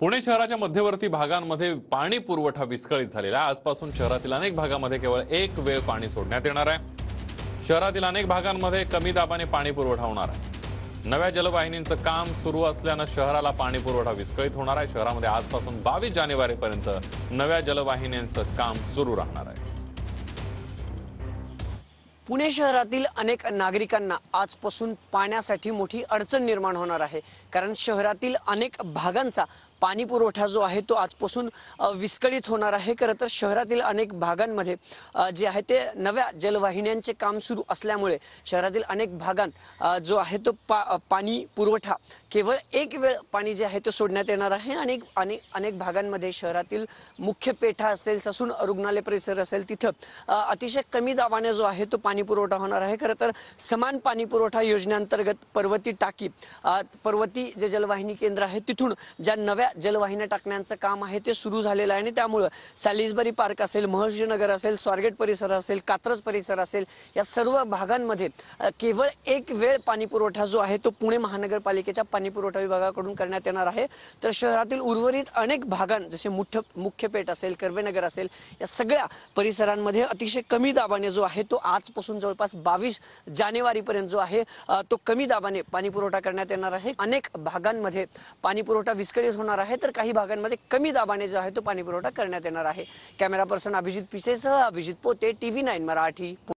पुणे शहराच्या मध्यवर्ती भागांमध्ये पाणी पुरवठा विस्कळीत झालेला आहे। आजपासून शहरातील अनेक भागांमध्ये केवळ एक वेळ पाणी सोडण्यात येणार आहे। शहरातील अनेक भागांमध्ये कमी दाबाने पाणी पुरवठा होणार आहे। नव्या जलवाहिनींचं काम सुरू असल्याने शहराला पाणी पुरवठा विस्कळीत होणार आहे। शहरामध्ये आजपासून 22 जानेवारीपर्यंत नव्या जलवाहिन्यांचं काम सुरू राहणार आहे। पुणे शहरातील अनेक नागरिकांना आजपासून पाण्यासाठी मोठी अडचण निर्माण होणार आहे, कारण शहरातील अनेक भागांचा पाणी पुरवठा जो आहे तो आजपासून विस्कळीत होणार आहे। खरं तर शहरातील अनेक भागांमध्ये जे आहे ते नव्या जलवाहिन्यांचे काम सुरू असल्यामुळे शहरातील अनेक भागांत जो आहे तो पाणी पुरवठा केवळ एक वेळ पाणी जे आहे ते सोडण्यात येणार आहे। अनेक भागांमध्ये शहरातील मुख्य पेठा असेल, ससून रुग्णालय परिसर असेल, तिथं अतिशय कमी दाबाने जो आहे तो पाणी पुरवठा होणार आहे। खरं तर समान पाणी पुरवठा योजनेअंतर्गत पर्वती टाकी, पर्वती जे जलवाहिनी केंद्र आहे तिथून ज्या नव्या जलवाहिन्या टाकण्याचं काम आहे ते सुरू झालेलं आहे। आणि त्यामुळे सॅलिसबरी पार्क असेल, महर्षीनगर असेल, स्वारगेट परिसर असेल, कात्रज परिसर असेल, या सर्व भागांमध्ये केवळ एक वेळ पाणी पुरवठा जो आहे तो पुणे महानगरपालिकेच्या पाणी पुरवठा विभागाकडून करण्यात येणार आहे। तर शहरातील उर्वरित अनेक भागां जसे मुख्य पेठ असेल, कर्वेनगर असेल, या सगळ्या परिसरांमध्ये अतिशय कमी दाबाने जो आहे तो आजपासून जवळपास 22 जानेवारीपर्यंत जो आहे तो कमी दाबाने पाणी पुरवठा करण्यात येणार आहे। अनेक भागांमध्ये पाणी पुरवठा विस्कळीत होणार आहे, तर काही भागांमध्ये कमी दाबाने जो आहे तो पाणी पुरवठा करण्यात येणार आहे। कॅमेरा पर्सन अभिजित पिसेसह अभिजित पोते, TV9 मराठी।